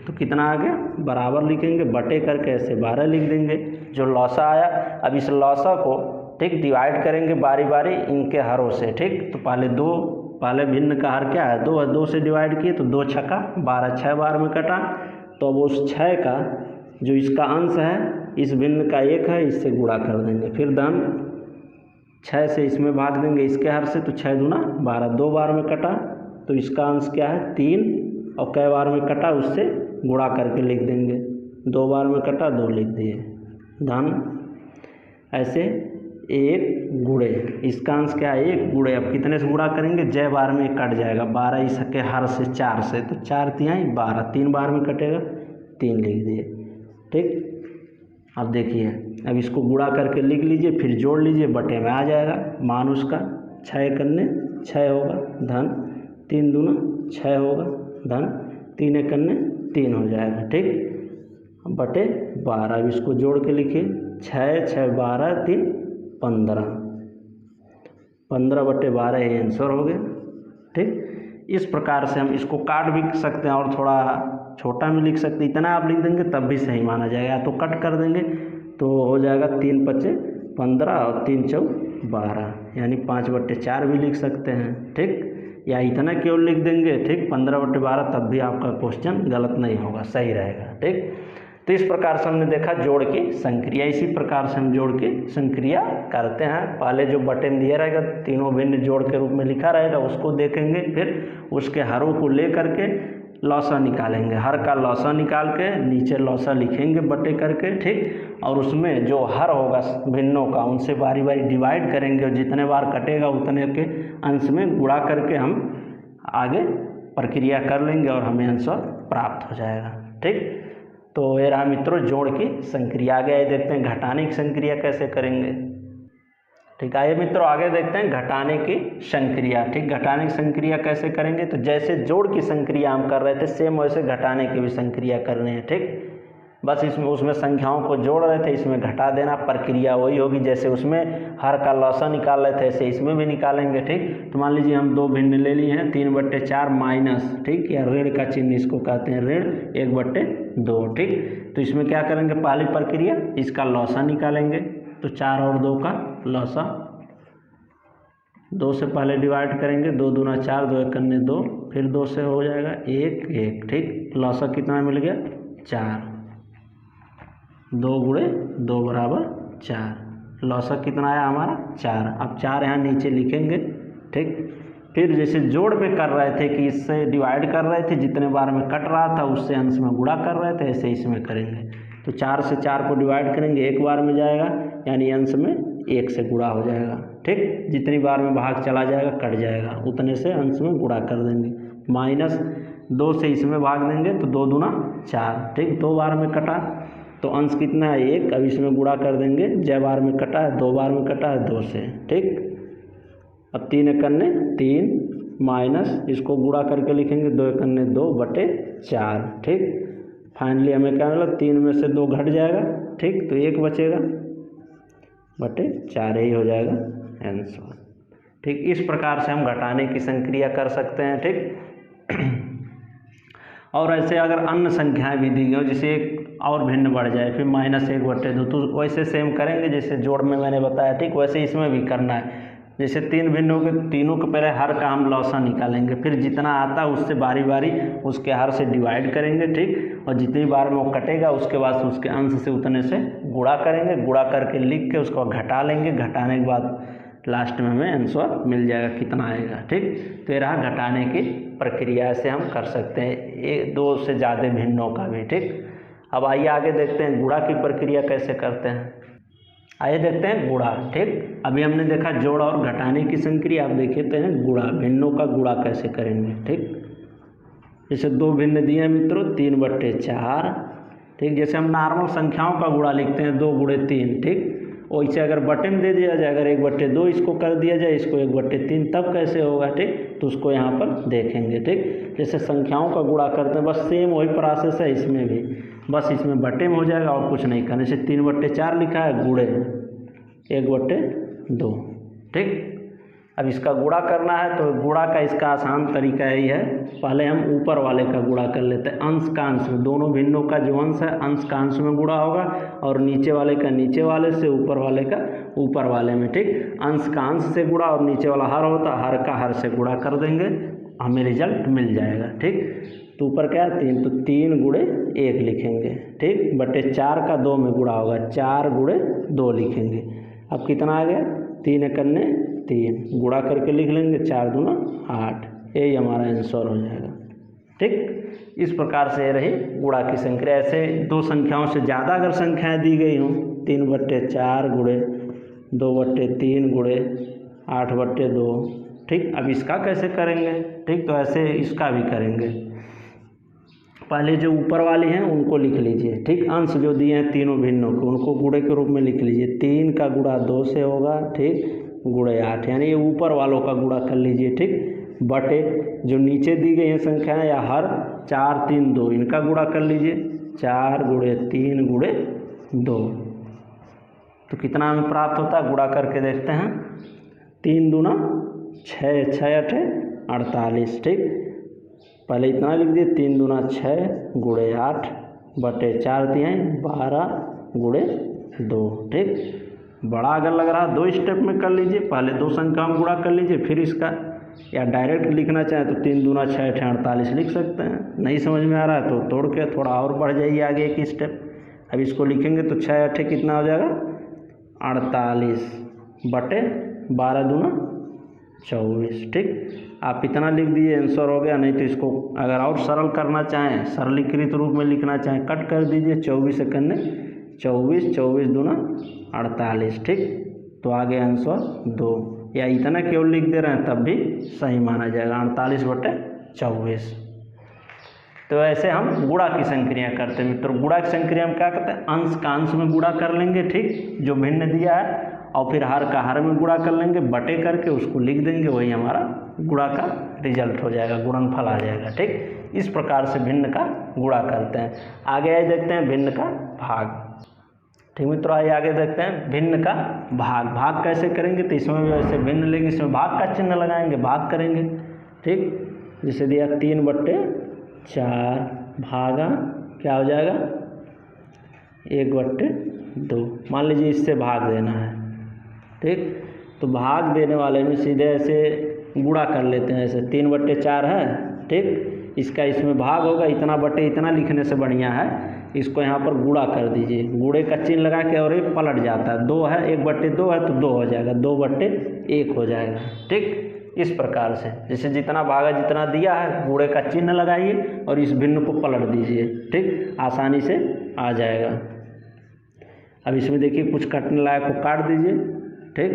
Speaker 1: तो कितना आ गया, बराबर लिखेंगे, बटे करके ऐसे 12 लिख देंगे जो लौसा आया। अब इस लौसा को ठीक डिवाइड करेंगे बारी बारी इनके हरों से। ठीक, तो पहले भिन्न का हर क्या है, 2 है, 2 से डिवाइड किए तो 2 छक्का 12, 6 बार में कटा। तो अब उस 6 का जो इसका अंश है, इस भिन्न का 1 है, इससे गुणा कर देंगे। फिर धन 6 से इसमें भाग देंगे, इसके हर से, तो 6 दूना 12, 2 बार में कटा, तो इसका अंश क्या है 3, और कै बार में कटा उससे गुणा करके लिख देंगे, 2 बार में कटा 2 लिख दिए, धन ऐसे 1 गुणे, इसका अंश क्या है 1 गुणे। अब कितने से गुणा करेंगे, जय बार में कट जाएगा, 12 इसके हर से 4 से, तो 4 तिहाई 12, 3 बार में कटेगा, 3 लिख दिए। ठीक, अब देखिए, अब इसको गुणा करके लिख लीजिए, फिर जोड़ लीजिए, बटे में आ जाएगा मान उसका, 6 एक अन्य 6 होगा, धन 3 दूना 6 होगा, धन 3 एक अन्य 3 हो जाएगा। ठीक, बटे 12, अब इसको जोड़ के लिखिए, 6 6 12 3 15, 15 बटे 12 ये आंसर हो गया। ठीक, इस प्रकार से हम इसको काट भी सकते हैं और थोड़ा छोटा में लिख सकते हैं, इतना आप लिख देंगे तब भी सही माना जाएगा। तो कट कर देंगे तो हो जाएगा 3 5 15 और 3 4 12, यानी 5 बटे 4 भी लिख सकते हैं। ठीक, या इतना केवल लिख देंगे। ठीक, 15 बटे 12, तब भी आपका क्वेश्चन गलत नहीं होगा, सही रहेगा। ठीक, तो इस प्रकार से हमने देखा जोड़ की संक्रिया। इसी प्रकार से हम जोड़ की संक्रिया करते हैं। पहले जो बटन दिया रहेगा, तीनों भिन्न जोड़ के रूप में लिखा रहेगा, उसको देखेंगे, फिर उसके हरों को ले करके लौसा निकालेंगे, हर का लौसा निकाल के नीचे लौसा लिखेंगे बटे करके। ठीक, और उसमें जो हर होगा भिन्नों का, उनसे बारी बारी डिवाइड करेंगे, और जितने बार कटेगा उतने के अंश में गुणा करके हम आगे प्रक्रिया कर लेंगे और हमें आंसर प्राप्त हो जाएगा। ठीक, तो ये रहा मित्रों जोड़ की संक्रिया। आगे आइए देखते हैं घटाने की संक्रिया कैसे करेंगे। ठीक, आइए मित्रों आगे देखते हैं घटाने की संक्रिया। ठीक, घटाने की संक्रिया कैसे करेंगे, तो जैसे जोड़ की संक्रिया हम कर रहे थे, सेम वैसे घटाने की भी संक्रिया करनी है। ठीक, बस इसमें उसमें संख्याओं को जोड़ रहे थे, इसमें घटा देना, प्रक्रिया वही होगी जैसे उसमें हर का लौसा निकाल रहे थे ऐसे इसमें भी निकालेंगे। ठीक, तो मान लीजिए हम 2 भिन्न ले लिए हैं, 3/4 माइनस, ठीक, या ऋण का चिन्ह इसको कहते हैं, ऋण 1/2। ठीक, तो इसमें क्या करेंगे, पहली प्रक्रिया इसका लौसा निकालेंगे, तो 4 और 2 का लौसा, 2 से पहले डिवाइड करेंगे, 2 दूना 4, 2 एकन्ने 2, फिर 2 से हो जाएगा 1 1। ठीक, लौसा कितना मिल गया, 4, 2 गुणे 2 बराबर 4, लौसा कितना आया हमारा 4। अब 4 यहाँ नीचे लिखेंगे। ठीक, फिर जैसे जोड़ में कर रहे थे कि इससे डिवाइड कर रहे थे, जितने बार में कट रहा था उससे अंश में गुणा कर रहे थे, ऐसे इसमें करेंगे। तो 4 से 4 को डिवाइड करेंगे, एक बार में जाएगा, यानी अंश में 1 से गुणा हो जाएगा। ठीक, जितनी बार में भाग चला जाएगा कट जाएगा, उतने से अंश में गुणा कर देंगे। माइनस 2 से इसमें भाग देंगे तो 2 दूना 4। ठीक, 2 बार में कटा तो अंश कितना है 1, अब इसमें गुणा कर देंगे, जय बार में कटा है, 2 बार में कटा है 2 से। ठीक, अब 3 एकन्ने 3 माइनस इसको गुणा करके लिखेंगे, 2 एकन्ने 2/4। ठीक, फाइनली हमें क्या मिला, 3 में से 2 घट जाएगा। ठीक, तो 1 बचेगा, 4 ही हो जाएगा आंसर। ठीक, इस प्रकार से हम घटाने की संक्रिया कर सकते हैं। ठीक, और ऐसे अगर अन्य संख्याएं भी दी गई हो, जैसे एक और भिन्न बढ़ जाए, फिर -1/2, तो वैसे सेम करेंगे जैसे जोड़ में मैंने बताया। ठीक, वैसे इसमें भी करना है। जैसे 3 भिन्न हो गए, तीनों के पहले हर का हम लौसा निकालेंगे, फिर जितना आता है उससे बारी बारी उसके हर से डिवाइड करेंगे। ठीक, और जितनी बार में वो कटेगा उसके बाद उसके अंश से उतने से गुणा करेंगे, गुणा करके लिख के उसको घटा लेंगे, घटाने के बाद लास्ट में हमें आंसर मिल जाएगा कितना आएगा। ठीक, तो ये रहा घटाने की प्रक्रिया से हम कर सकते हैं, 2 से ज़्यादा भिन्नों का भी। ठीक, अब आइए आगे देखते हैं गुणा की प्रक्रिया कैसे करते हैं। आइए देखते हैं गुणा। ठीक, अभी हमने देखा जोड़ और घटाने की संक्रिया, अब देखते हैं गुणा, भिन्नों का गुणा कैसे करेंगे। ठीक, जैसे 2 भिन्न दिए हैं मित्रों, 3/4। ठीक, जैसे हम नॉर्मल संख्याओं का गुणा लिखते हैं, 2 गुणे 3। ठीक, वैसे अगर बटे में दे दिया जाए, अगर 1/2 इसको कर दिया जाए, इसको 1/3, तब कैसे होगा। ठीक, तो उसको यहाँ पर देखेंगे। ठीक, जैसे संख्याओं का गुणा करते हैं, बस सेम वही प्रोसेस है इसमें भी, बस इसमें बटे में हो जाएगा और कुछ नहीं करना। जैसे 3/4 लिखा है, गुणे 1/2। ठीक, अब इसका गुणा करना है तो गुणा का इसका आसान तरीका यही है, पहले हम ऊपर वाले का गुणा कर लेते हैं, अंश का अंश में, दोनों भिन्नों का जो अंश है अंश का अंश में गुणा होगा, और नीचे वाले का नीचे वाले से, ऊपर वाले का ऊपर वाले में। ठीक, अंश का अंश से गुणा और नीचे वाला हर होता, हर का हर से गुणा कर देंगे, हमें रिजल्ट मिल जाएगा। ठीक, तो ऊपर क्या है 3, तो 3 गुणे 1 लिखेंगे। ठीक, 4 का 2 में गुणा होगा, 4 गुणे 2 लिखेंगे। अब कितना आ गया, 3 एकन्ने 3, गुणा करके लिख लेंगे, 4 दूना 8, यही हमारा आंसर हो जाएगा। ठीक, इस प्रकार से रही गुणा की संख्या। ऐसे 2 संख्याओं से ज़्यादा अगर संख्याएं दी गई हों, 3/4 गुणे 2/3 गुणे 8/2। ठीक, अब इसका कैसे करेंगे। ठीक, तो ऐसे इसका भी करेंगे। पहले जो ऊपर वाली हैं उनको लिख लीजिए। ठीक, अंश जो दिए हैं तीनों भिन्नों को, उनको गुणे के रूप में लिख लीजिए। 3 का गुणा 2 से होगा, ठीक, गुणे 8, यानी ये ऊपर वालों का गुणा कर लीजिए। ठीक, बटे जो नीचे दी गई हैं संख्याएं या हर 4 3 2, इनका गुणा कर लीजिए, 4 गुणे 3 गुणे 2, तो कितना हमें प्राप्त होता है, गुणा करके देखते हैं। 3 दूना 6, 6 8 48। ठीक, पहले इतना लिख दिए, 3 दूना 6 गुणे 8 बटे 4 दिए हैं 12 गुणे 2। ठीक, बड़ा अगर लग रहा है 2 स्टेप में कर लीजिए, पहले 2 संख्या में गुणा कर लीजिए, फिर इसका, या डायरेक्ट लिखना चाहें तो 3 दूना 6 48 लिख सकते हैं। नहीं समझ में आ रहा है तो तोड़ के थोड़ा और बढ़ जाइए आगे एक स्टेप। अब इसको लिखेंगे तो 6 8 कितना हो जाएगा, 48 बटे 12 दूना 24। ठीक, आप इतना लिख दिए, आंसर हो गया। नहीं तो इसको अगर और सरल करना चाहें, सरलीकृत रूप में लिखना चाहें, कट कर दीजिए, 24 एकन्ने 24, 24 दूना 48। ठीक, तो आगे आंसर 2, या इतना केवल लिख दे रहे हैं तब भी सही माना जाएगा, 48/24। तो ऐसे हम गुणा की संक्रिया करते हैं मित्रों। गुणा की संक्रिया में क्या करते हैं, अंश का अंश में गुणा कर लेंगे, ठीक, जो भिन्न दिया है, और फिर हर का हर में गुणा कर लेंगे, बटे करके उसको लिख देंगे, वही हमारा गुणा का रिजल्ट हो जाएगा, गुणनफल आ जाएगा। ठीक, इस प्रकार से भिन्न का गुणा करते हैं। आगे आइए देखते हैं भिन्न का भाग। ठीक मित्रों, आइए आगे देखते हैं भिन्न का भाग। भाग कैसे करेंगे, तो इसमें भी वैसे भिन्न लेंगे, इसमें भाग का चिन्ह लगाएंगे, भाग करेंगे। ठीक, जैसे दिया 3/4 भागा क्या हो जाएगा 1/2। मान लीजिए इससे भाग देना है। ठीक, तो भाग देने वाले में सीधे ऐसे गुणा कर लेते हैं, ऐसे 3/4 है। ठीक, इसका इसमें भाग होगा, इतना बटे इतना लिखने से बढ़िया है इसको यहाँ पर गुणा कर दीजिए, गुणे का चिन्ह लगा के, और ये पलट जाता है। 2 है, 1/2 है तो 2 हो जाएगा, 2/1 हो जाएगा। ठीक, इस प्रकार से जैसे जितना भागा जितना दिया है गुणे का चिन्ह लगाइए और इस भिन्न को पलट दीजिए। ठीक, आसानी से आ जाएगा। अब इसमें देखिए कुछ कटने लायक को काट दीजिए। ठीक,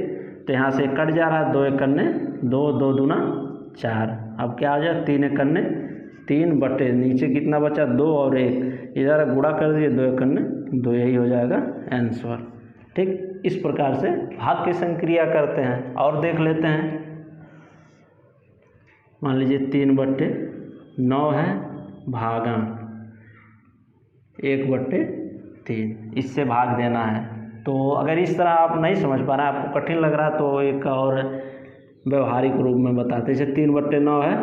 Speaker 1: तो यहाँ से कट जा रहा है, 2 1 करने 2, 2 दूना 4। अब क्या आ जाए 3 1 करने 3 बटे नीचे कितना बचा 2 और 1, इधर गुणा कर दीजिए 2 1 करने 2, यही हो जाएगा आंसर। ठीक, इस प्रकार से भाग की संक्रिया करते हैं। और देख लेते हैं, मान लीजिए 3/9 है भागा 1/3, इससे भाग देना है। तो अगर इस तरह आप नहीं समझ पा रहे हैं, आपको कठिन लग रहा है, तो एक और व्यवहारिक रूप में बताते हैं। जैसे 3/9 है,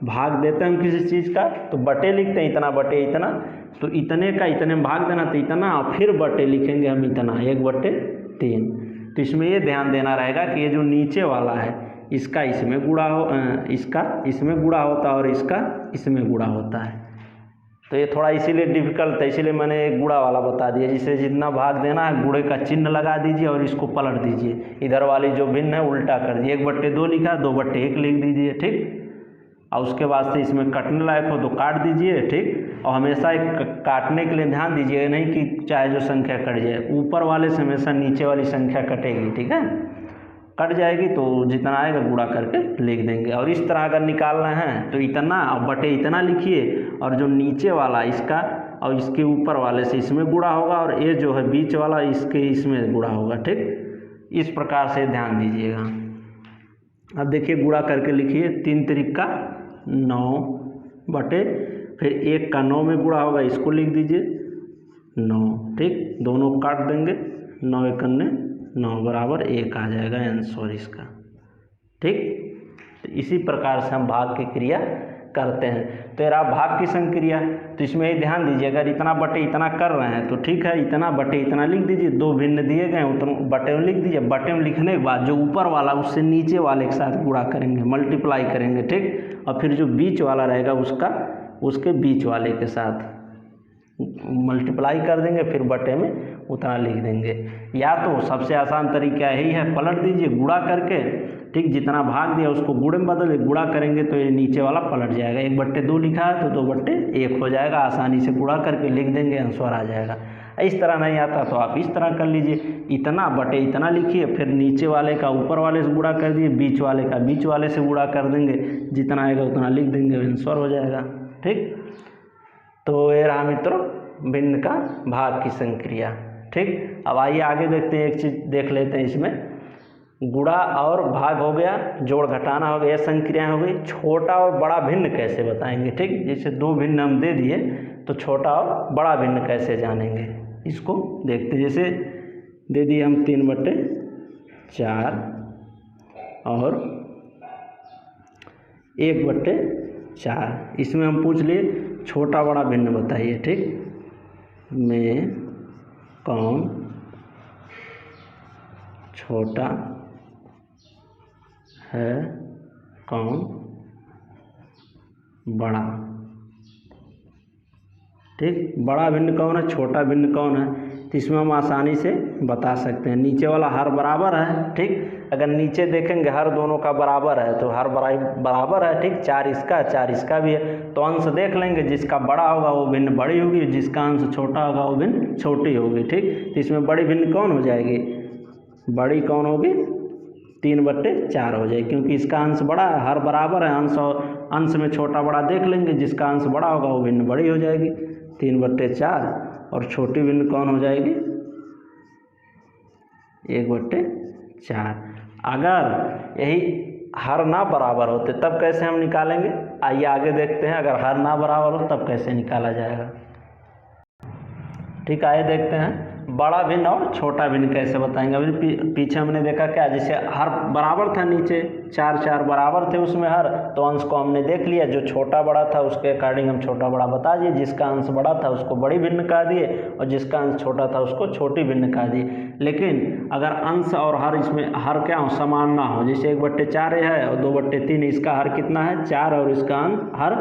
Speaker 1: भाग देते हैं हम किसी चीज़ का तो बटे लिखते हैं, इतना बटे इतना, तो इतने का इतने में भाग देना तो इतना, और फिर बटे लिखेंगे हम इतना 1/3। तो इसमें ये ध्यान देना रहेगा कि ये जो नीचे वाला है इसका इसमें गुणा हो, इसका इसमें गुणा होता है और इसका इसमें गुणा होता है। तो ये थोड़ा इसीलिए डिफिकल्ट है, इसीलिए मैंने एक गुणा वाला बता दिया। जिसे जितना भाग देना है गुणे का चिन्ह लगा दीजिए और इसको पलट दीजिए, इधर वाली जो भिन्न है उल्टा कर दीजिए, 1/2 लिखा 2/1 लिख दीजिए। ठीक, और उसके बाद से इसमें कटने लायक हो तो काट दीजिए। ठीक, और हमेशा एक काटने के लिए ध्यान दीजिए, नहीं कि चाहे जो संख्या कट जाए, ऊपर वाले से हमेशा नीचे वाली संख्या कटेगी। ठीक है, कट जाएगी तो जितना आएगा गुणा करके लिख देंगे। और इस तरह अगर निकालना है तो इतना और बटे इतना लिखिए, और जो नीचे वाला इसका और इसके ऊपर वाले से इसमें गुणा होगा, और ये जो है बीच वाला इसके इसमें गुणा होगा। ठीक, इस प्रकार से ध्यान दीजिएगा। अब देखिए गुणा करके लिखिए, 3 3 9 बटे फिर 1 का 9 में गुणा होगा, इसको लिख दीजिए 9। ठीक, दोनों काट देंगे, 9 1 9 बराबर 1 आ जाएगा आंसर इसका। ठीक, तो इसी प्रकार से हम भाग की क्रिया करते हैं। तो यार भाग की संक्रिया, तो इसमें ही ध्यान दीजिए, अगर इतना बटे इतना कर रहे हैं तो ठीक है, इतना बटे इतना लिख दीजिए, 2 भिन्न दिए गए उतना बटे में लिख दीजिए। बटे में लिखने के बाद जो ऊपर वाला उससे नीचे वाले के साथ गुणा करेंगे, मल्टीप्लाई करेंगे। ठीक, और फिर जो बीच वाला रहेगा उसका उसके बीच वाले के साथ मल्टीप्लाई कर देंगे, फिर बटे में उतना लिख देंगे। या तो सबसे आसान तरीका यही है, पलट दीजिए गुणा करके। ठीक, जितना भाग दिया उसको गुणे में बदल गुणा करेंगे तो ये नीचे वाला पलट जाएगा। 1/2 लिखा है तो 2/1 हो जाएगा, आसानी से गुणा करके लिख देंगे, आंसर आ जाएगा। इस तरह नहीं आता तो आप इस तरह कर लीजिए, इतना बटे इतना लिखिए, फिर नीचे वाले का ऊपर वाले से गुणा कर दिए, बीच वाले का बीच वाले से गुणा कर देंगे, जितना आएगा उतना लिख देंगे, आंसर हो जाएगा। ठीक, तो ये रहा मित्रों भिन्न का भाग की संक्रिया। ठीक, अब आइए आगे देखते हैं, एक चीज़ देख लेते हैं। इसमें गुणा और भाग हो गया, जोड़ घटाना हो गया, संक्रियाएं हो गई। छोटा और बड़ा भिन्न कैसे बताएंगे? ठीक, जैसे 2 भिन्न हम दे दिए तो छोटा और बड़ा भिन्न कैसे जानेंगे, इसको देखते हैं। जैसे दे दिए हम 3/4 और 1/4, इसमें हम पूछ लिए छोटा बड़ा भिन्न बताइए। ठीक, में कौन छोटा है, कौन बड़ा? ठीक, बड़ा भिन्न कौन है, छोटा भिन्न कौन है, तो इसमें हम आसानी से बता सकते हैं। नीचे वाला हर बराबर है। ठीक, अगर नीचे देखेंगे हर दोनों का बराबर है तो हर बराबर है। ठीक, 4 इसका 4 इसका भी है, तो अंश देख लेंगे, जिसका बड़ा होगा वो भिन्न बड़ी होगी, जिसका अंश छोटा होगा वो भिन्न छोटी होगी। ठीक, तो इसमें बड़ी भिन्न कौन हो जाएगी, बड़ी कौन होगी 3/4 हो जाएगी, क्योंकि इसका अंश बड़ा है, हर बराबर है, अंश और अंश में छोटा बड़ा देख लेंगे, जिसका अंश बड़ा होगा वो भिन्न बड़ी हो जाएगी 3/4, और छोटी भिन्न कौन हो जाएगी 1/4। अगर यही हर ना बराबर होते तब कैसे हम निकालेंगे, आइए आगे देखते हैं। अगर हर ना बराबर हो तब कैसे निकाला जाएगा। ठीक, आइए देखते हैं बड़ा भिन्न और छोटा भिन्न कैसे बताएंगे। अभी पीछे हमने देखा क्या, जैसे हर बराबर था, नीचे 4 4 बराबर थे उसमें हर, तो अंश को हमने देख लिया, जो छोटा बड़ा था उसके अकॉर्डिंग हम छोटा बड़ा बता दिए, जिसका अंश बड़ा था उसको बड़ी भिन्न कह दिए और जिसका अंश छोटा था उसको छोटी भिन्न कह दिए। लेकिन अगर अंश और हर, इसमें हर क्या हो, समान ना हो, जैसे 1/4 है और 2/3, इसका हर कितना है 4 और इसका अंश हर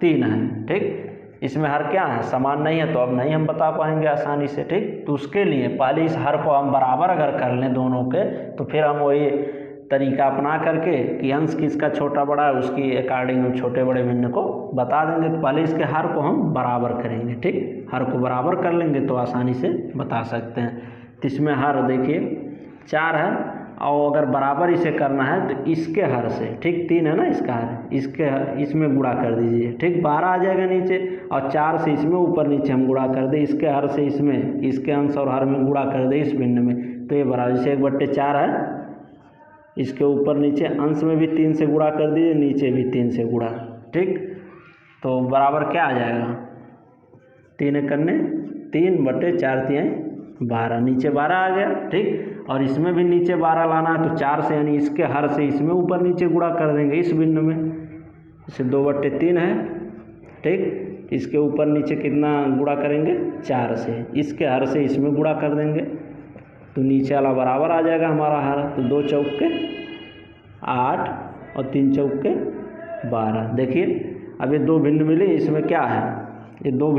Speaker 1: 3 है। ठीक, इसमें हर क्या है, समान नहीं है, तो अब नहीं हम बता पाएंगे आसानी से। ठीक, तो उसके लिए पहले इस हर को हम बराबर अगर कर लें दोनों के, तो फिर हम वही तरीका अपना करके कि अंश किसका छोटा बड़ा है उसकी अकॉर्डिंग हम छोटे बड़े भिन्न को बता देंगे। तो पहले इसके हर को हम बराबर करेंगे। ठीक, हर को बराबर कर लेंगे तो आसानी से बता सकते हैं। तो इसमें हर देखिए 4 है और अगर बराबर इसे करना है तो इसके हर से, ठीक 3 है ना इसका हर, इसमें गुणा कर दीजिए। ठीक, 12 आ जाएगा नीचे और 4 से इसमें ऊपर नीचे हम गुणा कर दे, इसके हर से इसमें, इसके अंश और हर में गुणा कर दे इस भिन्न में, तो ये बराबर, जैसे 1/4 है, इसके ऊपर नीचे अंश में भी 3 से गुणा कर दीजिए, नीचे भी 3 से गुणा। ठीक, तो बराबर क्या आ जाएगा, 3 करने 3/4 3 12, नीचे 12 आ गया। ठीक, और इसमें भी नीचे 12 लाना है तो 4 से, यानी इसके हर से इसमें ऊपर नीचे गुणा कर देंगे इस भिन्न में, जैसे 2/3 है। ठीक, इसके ऊपर नीचे कितना गुणा करेंगे 4 से, इसके हर से इसमें गुणा कर देंगे तो नीचे वाला बराबर आ जाएगा हमारा हर। तो 2 चौके 8 और 3 चौके 12। देखिए अब ये 2 भिन्न मिले, इसमें क्या है, ये 2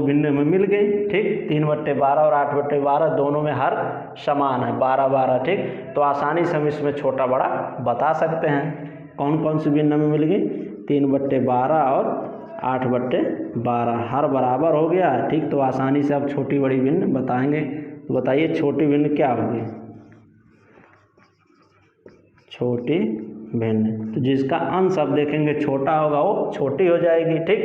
Speaker 1: भिन्न में मिल गई। ठीक, 3/12 और 8/12 दोनों में हर समान है, 12 12। ठीक, तो आसानी से हम इसमें छोटा बड़ा बता सकते हैं। कौन कौन सी भिन्न में मिल गई, 3/12 और 8/12, हर बराबर हो गया। ठीक, तो आसानी से अब छोटी बड़ी भिन्न बताएंगे। तो बताइए छोटी भिन्न क्या होगी, छोटी भिन्न, तो जिसका अंश अब देखेंगे छोटा होगा वो छोटी हो जाएगी। ठीक,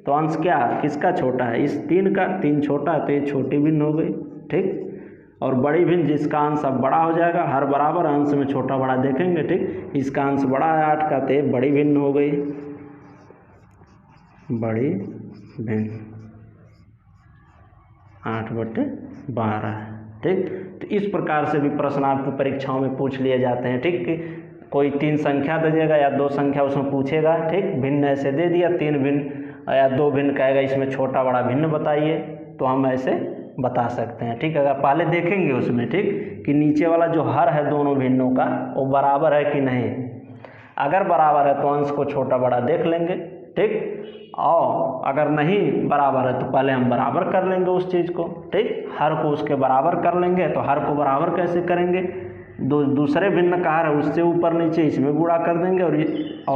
Speaker 1: तो अंश क्या किसका छोटा है, इस 3 का, 3 छोटा है तो ये छोटी भिन्न हो गई। ठीक, और बड़ी भिन्न जिसका अंश अब बड़ा हो जाएगा, हर बराबर अंश में छोटा बड़ा देखेंगे। ठीक, इसका अंश बड़ा है 8 का तो ये बड़ी भिन्न हो गई, बड़ी भिन्न 8/12 है। ठीक, तो इस प्रकार से भी प्रश्न आपकी परीक्षाओं में पूछ लिए जाते हैं। ठीक, कोई 3 संख्या दे देगा या 2 संख्या उसमें पूछेगा। ठीक, भिन्न ऐसे दे दिया, 3 भिन्न या 2 भिन्न कहेगा, इसमें छोटा बड़ा भिन्न बताइए, तो हम ऐसे बता सकते हैं। ठीक, अगर पहले देखेंगे उसमें, ठीक, कि नीचे वाला जो हर है दोनों भिन्नों का वो बराबर है कि नहीं, अगर बराबर है तो अंश को छोटा बड़ा देख लेंगे। ठीक, और अगर नहीं बराबर है तो पहले हम बराबर कर लेंगे उस चीज़ को। ठीक, हर को उसके बराबर कर लेंगे। तो हर को बराबर कैसे करेंगे, दूसरे भिन्न का हर है उससे ऊपर नीचे इसमें गुणा कर देंगे और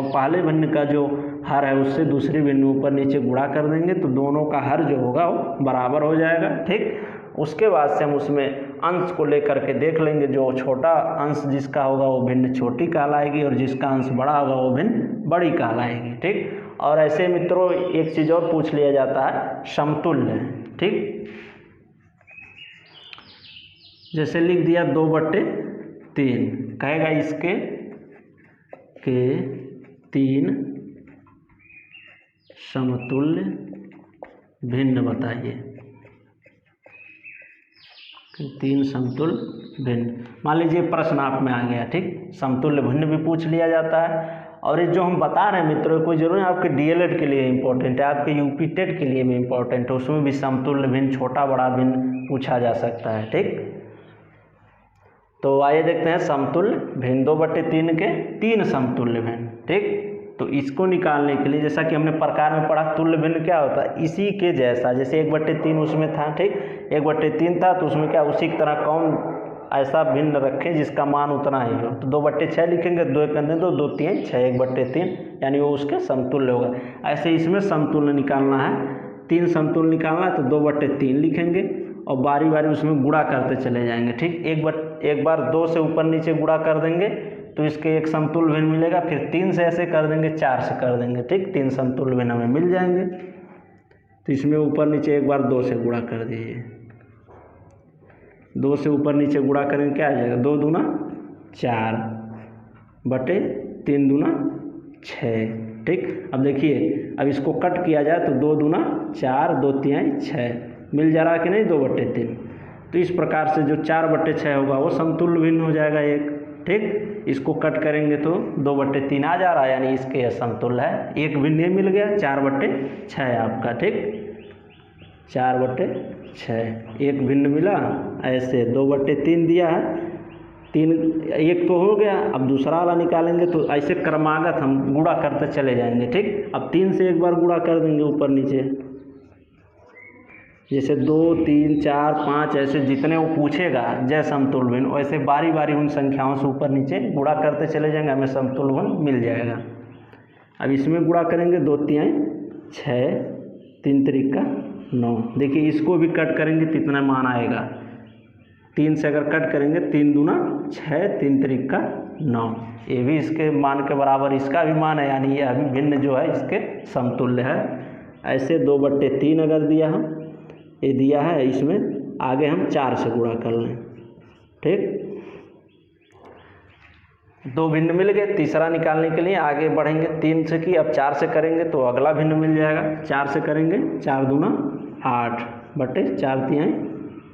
Speaker 1: पहले भिन्न का जो हर है उससे दूसरी भिन्न ऊपर नीचे गुणा कर देंगे, तो दोनों का हर जो होगा वो बराबर हो जाएगा। ठीक, उसके बाद से हम उसमें अंश को लेकर के देख लेंगे, जो छोटा अंश जिसका होगा वो भिन्न छोटी कहलाएगी और जिसका अंश बड़ा होगा वो भिन्न बड़ी कहलाएगी। ठीक, और ऐसे मित्रों एक चीज़ और पूछ लिया जाता है, समतुल्य। ठीक, जैसे लिख दिया 2/3, कहेगा इसके के 3 समतुल्य भिन्न बताइए, 3 समतुल्य भिन्न। मान लीजिए प्रश्न आप में आ गया। ठीक, समतुल्य भिन्न भी पूछ लिया जाता है। और ये जो हम बता रहे हैं मित्रों, कोई जरूर आपके डीएलएड के लिए इम्पोर्टेंट है, आपके यूपी टेट के लिए भी इम्पोर्टेंट है, उसमें भी समतुल्य भिन्न छोटा बड़ा भिन्न पूछा जा सकता है। ठीक, तो आइए देखते हैं समतुल्य भिन्न, 2/3 के 3 समतुल्य भिन्न। ठीक, तो इसको निकालने के लिए जैसा कि हमने प्रकार में पढ़ा, तुल्य भिन्न क्या होता है, इसी के जैसा, जैसे 1/3 उसमें था। ठीक, 1/3 था तो उसमें क्या उसी की तरह कौन ऐसा भिन्न रखें जिसका मान उतना ही हो, तो 2/6 लिखेंगे, 2 करने 2 2 3 6, 1/3, यानी वो उसके समतुल्य होगा। ऐसे इसमें समतुल्य निकालना है, 3 समतुल्य निकालना है तो 2/3 लिखेंगे और बारी बारी उसमें गुणा करते चले जाएंगे। ठीक, एक बार 2 से ऊपर नीचे गुणा कर देंगे तो इसके एक समतुल्य भिन्न मिलेगा, फिर 3 से ऐसे कर देंगे, 4 से कर देंगे। ठीक, 3 समतुल्य भिन्न हमें मिल जाएंगे। तो इसमें ऊपर नीचे एक बार 2 से गुणा कर दीजिए, 2 से ऊपर नीचे गुणा करेंगे क्या आ जाएगा, 2 दूना 4, बटे 3 दूना 6। ठीक, अब देखिए अब इसको कट किया जाए तो 2 दूना 4, 2 तिहाई 6 मिल जा रहा है कि नहीं, 2/3। तो इस प्रकार से जो 4/6 होगा वो समतुल्य भिन्न हो जाएगा एक। ठीक, इसको कट करेंगे तो 2/3 आ जा रहा है, यानी इसके समतुल्य है। एक भिन्न मिल गया, 4/6 आपका। ठीक, 4/6 एक भिन्न मिला। ऐसे 2/3 दिया है, 3 एक तो हो गया, अब दूसरा वाला निकालेंगे तो ऐसे क्रमागत हम गुणा करते चले जाएंगे। ठीक, अब 3 से एक बार गुणा कर देंगे ऊपर नीचे, जैसे 2, 3, 4, 5 ऐसे जितने वो पूछेगा जय समतुल्य भिन्न, वैसे बारी बारी उन संख्याओं से ऊपर नीचे गुणा करते चले जाएंगे, हमें समतुल्य भिन्न मिल जाएगा। अब इसमें गुणा करेंगे 2 तिहाई 6, 3 त्रिका 9। देखिए इसको भी कट करेंगे तो इतना मान आएगा। 3 से अगर कट करेंगे 3 दूना 6, 3 त्रिका 9, ये भी इसके मान के बराबर इसका भी मान है, यानी ये अभी भिन्न जो है इसके समतुल्य है। ऐसे 2/3 अगर दिया हम, ये दिया है, इसमें आगे हम 4 से गुणा कर लें। ठीक, 2 भिन्न मिल गए, तीसरा निकालने के लिए आगे बढ़ेंगे 3 से की, अब 4 से करेंगे तो अगला भिन्न मिल जाएगा। 4 से करेंगे 4 दूना 8 बटे 4 तिहाई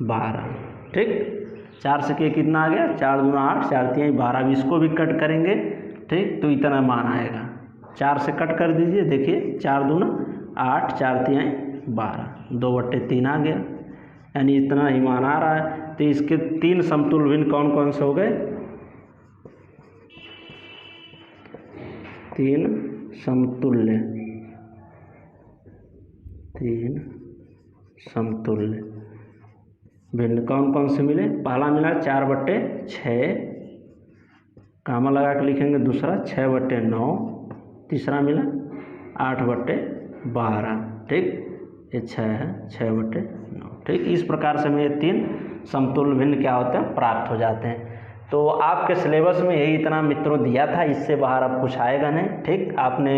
Speaker 1: 12। ठीक, 4 से के कितना आ गया, 4 दूना 8, 4 तिहाई 12। अब इसको भी कट करेंगे। ठीक, तो इतना मान आएगा। 4 से कट कर दीजिए, देखिए 4 दूना 8, 4 तिहाई 12, 2/3 आ गया, यानी इतना ही मान आ रहा है। तो इसके 3 समतुल्य भिन्न कौन कौन से हो गए, 3 समतुल्य, 3 समतुल्य भिन्न कौन कौन से मिले। पहला मिला 4/6, कामा लगा के लिखेंगे। दूसरा 6/9, तीसरा मिला 8/12। ठीक, ये 6 है, 6/9। ठीक, इस प्रकार से हमें ये 3 समतुल्य भिन्न क्या होते हैं, प्राप्त हो जाते हैं। तो आपके सिलेबस में यही इतना मित्रों दिया था, इससे बाहर अब कुछ आएगा नहीं। ठीक, आपने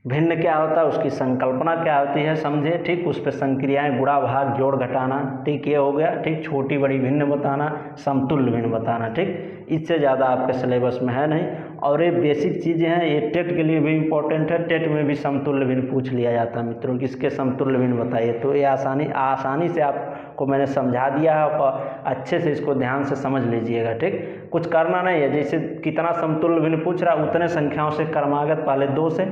Speaker 1: भिन्न क्या होता है, उसकी संकल्पना क्या होती है समझे। ठीक, उस पर संक्रियाएँ, गुणा भाग, जोड़ घटाना, ठीक ये हो गया। ठीक, छोटी बड़ी भिन्न बताना, समतुल्य भिन्न बताना। ठीक, इससे ज़्यादा आपके सिलेबस में है नहीं। और ये बेसिक चीज़ें हैं, ये टेट के लिए भी इम्पोर्टेंट है। टेट में भी समतुल्य भिन्न पूछ लिया जाता है मित्रों, किसके समतुल्य भिन्न बताइए। तो ये आसानी से आपको मैंने समझा दिया है, और अच्छे से इसको ध्यान से समझ लीजिएगा। ठीक, कुछ करना नहीं है, जैसे कितना समतुल्य भिन्न पूछ रहा है उतने संख्याओं से क्रमागत पहले 2 से।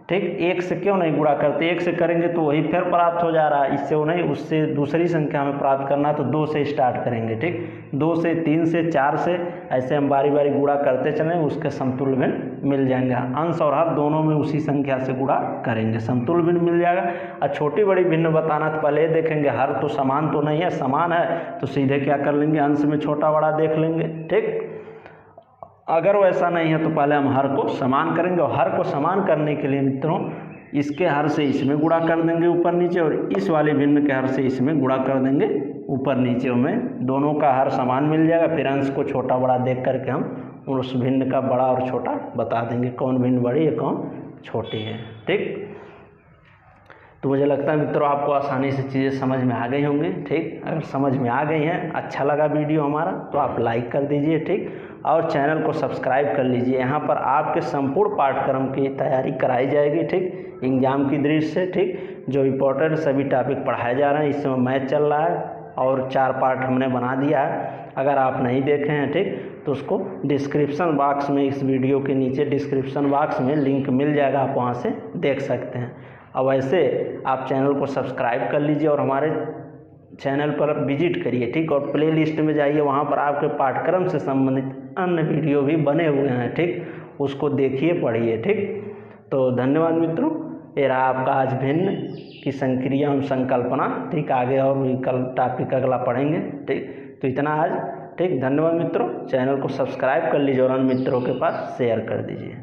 Speaker 1: ठीक, 1 से क्यों नहीं गुणा करते, 1 से करेंगे तो वही फिर प्राप्त हो जा रहा है, इससे वो नहीं, उससे दूसरी संख्या में प्राप्त करना तो 2 से स्टार्ट करेंगे। ठीक, 2 से, 3 से, 4 से, ऐसे हम बारी बारी गुणा करते चलें, उसके समतुल्य भिन्न मिल जाएंगे। अंश और हर दोनों में उसी संख्या से गुणा करेंगे, समतुल्य भिन्न मिल जाएगा। और छोटी बड़ी भिन्न बताना तो पहले देखेंगे, हर तो समान तो नहीं है, समान है तो सीधे क्या कर लेंगे, अंश में छोटा बड़ा देख लेंगे। ठीक, अगर वैसा नहीं है तो पहले हम हर को समान करेंगे, और हर को समान करने के लिए मित्रों इसके हर से इसमें गुणा कर देंगे ऊपर नीचे, और इस वाले भिन्न के हर से इसमें गुणा कर देंगे ऊपर नीचे, में दोनों का हर समान मिल जाएगा। फिर अंश को छोटा बड़ा देख करके हम उस भिन्न का बड़ा और छोटा बता देंगे, कौन भिन्न बड़ी है कौन छोटी है। ठीक, तो मुझे लगता है मित्रों आपको आसानी से चीज़ें समझ में आ गई होंगी। ठीक, अगर समझ में आ गई हैं, अच्छा लगा वीडियो हमारा, तो आप लाइक कर दीजिए। ठीक, और चैनल को सब्सक्राइब कर लीजिए। यहाँ पर आपके संपूर्ण पाठ्यक्रम की तैयारी कराई जाएगी। ठीक, एग्जाम की दृष्टि से। ठीक, जो इम्पोर्टेंट सभी टॉपिक पढ़ाए जा रहे हैं, इस समय मैथ चल रहा है और 4 पार्ट हमने बना दिया है। अगर आप नहीं देखे हैं ठीक, तो उसको डिस्क्रिप्शन बॉक्स में, इस वीडियो के नीचे डिस्क्रिप्शन बॉक्स में लिंक मिल जाएगा, आप वहाँ से देख सकते हैं। अब ऐसे आप चैनल को सब्सक्राइब कर लीजिए और हमारे चैनल पर विजिट करिए। ठीक, और प्ले लिस्ट में जाइए, वहाँ पर आपके पाठ्यक्रम से संबंधित अन्य वीडियो भी बने हुए हैं। ठीक, उसको देखिए, पढ़िए। ठीक, तो धन्यवाद मित्रों, ये रहा आपका आज भिन्न की संक्रिया एवं संकल्पना। ठीक, आगे और भी कल टॉपिक अगला पढ़ेंगे। ठीक, तो इतना आज। ठीक, धन्यवाद मित्रों, चैनल को सब्सक्राइब कर लीजिए और अन्य मित्रों के पास शेयर कर दीजिए।